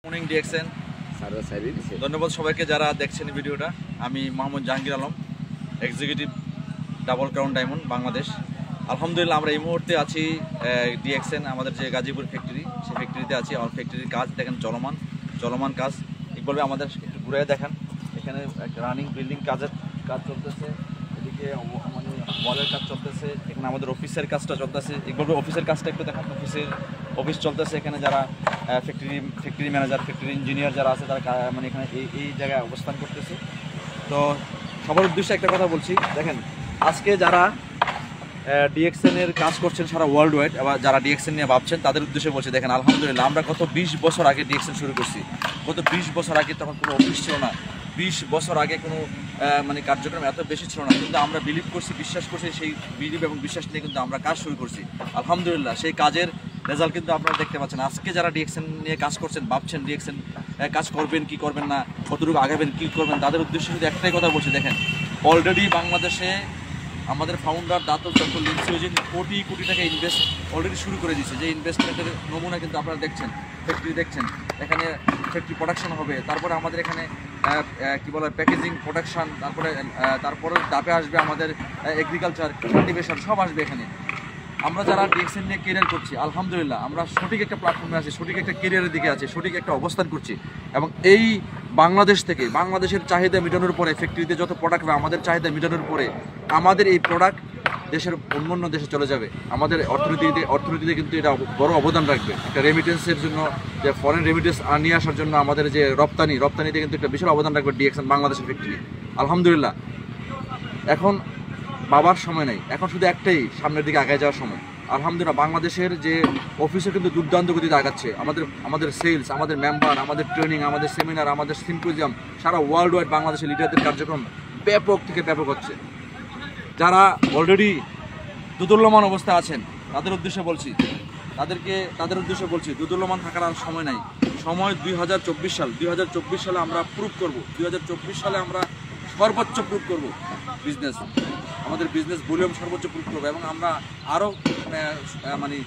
Morning DXN ধন্যবাদ সবাইকে যারা দেখছেন ভিডিওটা। আমি Mohammad Jahangir Alam, executive double crown diamond Bangladesh. আলহামদুলিল্লাহ আমরা এই মুহূর্তে আছি ডিএক্সএন আমাদের যে গাজীপুর ফ্যাক্টরি, সেই ফ্যাক্টরিতে আছি। আমার ফ্যাক্টরির কাজ দেখেন চলমান কাজ বলবে আমাদের ঘুরে দেখান। এখানে রানিং বিল্ডিং কাজ চলতেছে, এদিকে মানে ওয়ালের কাজ চলতেছে, এখানে আমাদের অফিসের কাজটা চলতেছে। বলবে অফিসের কাজটা একটু দেখান। অফিস চলতেছে, এখানে যারা ফ্যাক্টরি ম্যানেজার, ফ্যাক্টরি ইঞ্জিনিয়ার যারা আছে তারা মানে এখানে এই জায়গায় অবস্থান করতেছে। তো সবার উদ্দেশ্যে একটা কথা বলছি, দেখেন আজকে যারা ডিএক্সএন এর কাজ করছেন সারা ওয়ার্ল্ড ওয়াইড, আবার যারা ডিএক্সএন নিয়ে ভাবছেন তাদের উদ্দেশ্যে বলছি, দেখেন আলহামদুলিল্লাহ আমরা গত 20 বছর আগে ডিএক্সএন শুরু করছি। গত 20 বছর আগে তখন কোনো অফিস ছিল না, 20 বছর আগে কোনো মানে কার্যক্রম এত বেশি ছিল না, কিন্তু আমরা বিলিভ করছি, বিশ্বাস করছি, সেই বিলিভ এবং বিশ্বাস নিয়ে কিন্তু আমরা কাজ শুরু করছি। আলহামদুলিল্লাহ সেই কাজের রেজাল্ট কিন্তু আপনারা দেখতে পাচ্ছেন। আজকে যারা ডিএক্সএন নিয়ে কাজ করছেন, ভাবছেন ডিএক্সএন কাজ করবেন কি করবেন না, কতটুকু আগাবেন কি করবেন, তাদের উদ্দেশ্যে শুধু একটাই কথা বলছি, দেখেন অলরেডি বাংলাদেশে আমাদের ফাউন্ডার দাতব ডক্টর লিনসিওজিন কোটি কোটি টাকা ইনভেস্ট অলরেডি শুরু করে দিয়েছে। যে ইনভেস্টমেন্টের নমুনা কিন্তু আপনারা দেখছেন, ফ্যাক্টরি দেখছেন, এখানে ফ্যাক্টরি প্রোডাকশন হবে, তারপরে আমাদের এখানে কী বলে প্যাকেজিং প্রোডাকশন, তারপরে দাপে আসবে আমাদের এগ্রিকালচার, কাল্টিভেশন, সব আসবে এখানে। আমরা যারা ডিএক্সএন নিয়ে কেরিয়ার করছি, আলহামদুলিল্লাহ আমরা সঠিক একটা প্ল্যাটফর্মে আছি, সঠিক একটা কেরিয়ারের দিকে আছি, সঠিক একটা অবস্থান করছি। এবং এই বাংলাদেশ থেকে বাংলাদেশের চাহিদা মেটানোর পরে, ফ্যাক্টরিতে যত প্রোডাক্ট হবে আমাদের চাহিদা মেটানোর পরে আমাদের এই প্রোডাক্ট দেশের অন্যান্য দেশে চলে যাবে। আমাদের অর্থনীতিতে কিন্তু এটা বড় অবদান রাখবে। একটা রেমিটেন্সের জন্য, যে ফরেন রেমিটেন্স নিয়ে আসার জন্য আমাদের যে রপ্তানিতে কিন্তু একটা বিশাল অবদান রাখবে ডিএক্সএন বাংলাদেশের ফ্যাক্টরি। আলহামদুলিল্লাহ এখন বাবার সময় নেই, এখন শুধু একটাই, সামনের দিকে আগায় যাওয়ার সময়। আলহামদুলিল্লাহ বাংলাদেশের যে অফিসে কিন্তু দুর্দান্ত গতিতে আগাচ্ছে। আমাদের সেলস, আমাদের মেম্বার, আমাদের ট্রেনিং, আমাদের সেমিনার, আমাদের সিম্পোজিয়াম, সারা ওয়ার্ল্ড ওয়াইড বাংলাদেশের লিডারদের কার্যক্রম ব্যাপক থেকে ব্যাপক হচ্ছে। যারা অলরেডি দুদুল্যমান অবস্থায় আছেন তাদের উদ্দেশ্যে বলছি, দুদুল্যমান থাকার আর সময় নাই। সময় 2024 সাল। 2024 সালে আমরা প্রুভ করব, 2024 সালে আমরা সর্বোচ্চ প্রুভ করব বিজনেস, আমাদের বিজনেস ভলিউম সর্বোচ্চ প্রুভ করবো। এবং আমরা আরও মানে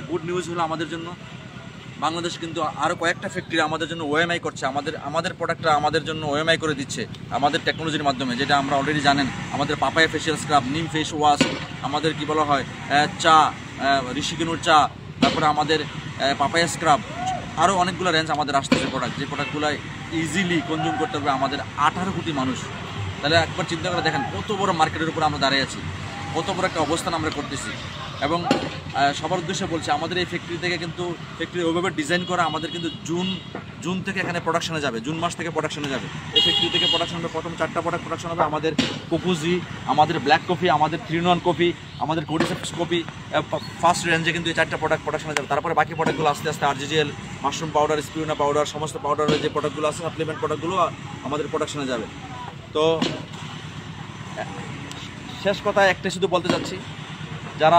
গুড নিউজ হলো আমাদের জন্য, বাংলাদেশ কিন্তু আরও কয়েকটা ফ্যাক্টরি আমাদের জন্য ওএমআই করছে, আমাদের প্রোডাক্টটা আমাদের জন্য ওএমআই করে দিচ্ছে আমাদের টেকনোলজির মাধ্যমে, যেটা আমরা অলরেডি জানেন। আমাদের পাপায়া ফেশিয়াল স্ক্রাব, নিম ফেস ওয়াশ, আমাদের কি বলা হয় চা, ঋষিকেনুর চা, তারপরে আমাদের পাপায়া স্ক্রাব, আরও অনেকগুলো রেঞ্জ আমাদের আসতেছে প্রোডাক্ট, যে প্রোডাক্টগুলো ইজিলি কনজিউম করতে পারবে আমাদের 18 কোটি মানুষ। তাহলে একবার চিন্তা করে দেখেন কত বড় মার্কেটের উপর আমরা দাঁড়িয়ে আছি, কত বড় একটা অবস্থান আমরা করতেছি। এবং সবার উদ্দেশ্যে বলছি, আমাদের এই ফ্যাক্টরি থেকে কিন্তু ফ্যাক্টরি ওইভাবে ডিজাইন করা, আমাদের কিন্তু জুন থেকে এখানে প্রোডাকশনে যাবে, জুন মাস থেকে প্রোডাকশনে যাবে। এই ফ্যাক্টরি থেকে প্রোডাকশন হবে, প্রথম 4টা প্রোডাক্ট প্রোডাকশন হবে। আমাদের কোকোজি, আমাদের ব্ল্যাক কফি, আমাদের 3-in-1 কফি, আমাদের কোডিসেপস কফি, ফার্স্ট রেঞ্জে কিন্তু এই 4টা প্রোডাক্ট প্রোডাকশনে যাবে। তারপরে বাকি প্রোডাক্টগুলো আস্তে আস্তে আরজিজিএল, মাশরুম পাউডার, স্পিরুলিনা পাউডার, সমস্ত পাউডারের যে প্রোডাক্টগুলো আছে, সাপ্লিমেন্ট প্রোডাক্টগুলো আমাদের প্রোডাকশনে যাবে। তো শেষ কথা একটাই শুধু বলতে চাচ্ছি, যারা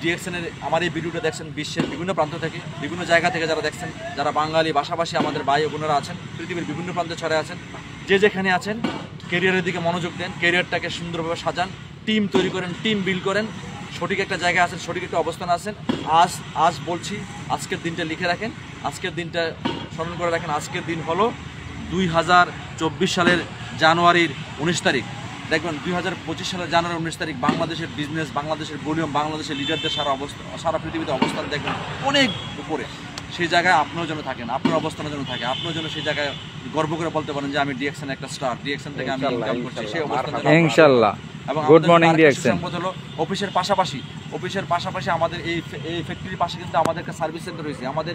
ডিএক্সএনের আমার এই ভিডিওটা দেখছেন, বিশ্বের বিভিন্ন প্রান্ত থেকে, বিভিন্ন জায়গা থেকে যারা দেখছেন, যারা বাঙালি ভাষাভাষী আমাদের ভাই বোনেরা আছেন, পৃথিবীর বিভিন্ন প্রান্তে ছড়ে আছেন, যে যেখানে আছেন ক্যারিয়ারের দিকে মনোযোগ দেন, ক্যারিয়ারটাকে সুন্দরভাবে সাজান, টিম তৈরি করেন, টিম বিল্ড করেন, সঠিক একটা জায়গায় আছেন, সঠিক একটা অবস্থানে আছেন। আজ বলছি, আজকের দিনটা লিখে রাখেন, আজকের দিনটা স্মরণ করে রাখেন। আজকের দিন হলো 2024 সালের জানুয়ারির 19 তারিখ। দেখবেন 2025 সালের জানুয়ারি 19 তারিখ বাংলাদেশের বিজনেস, বাংলাদেশের ভলিউম, বাংলাদেশের লিডারদের সারা পৃথিবীতে অবস্থান দেখবেন অনেক উপরে। সেই জায়গায় আপনার জন্য থাকেন, আপনার অবস্থানের জন্য থাকে, আপনার জন্য সেই জায়গায় গর্ব করে বলতে পারেন যে আমি ডিএক্সএন একটা স্টার, ডিএক্সএন থেকে আমি ইনকাম করছি, সেই অবস্থান ইনশাআল্লাহ। এবং গুড মর্নিং ডিএক্সএন হলো অফিসের পাশাপাশি আমাদের এই ফ্যাক্টরির পাশে কিন্তু আমাদের একটা সার্ভিস সেন্টার রয়েছে। আমাদের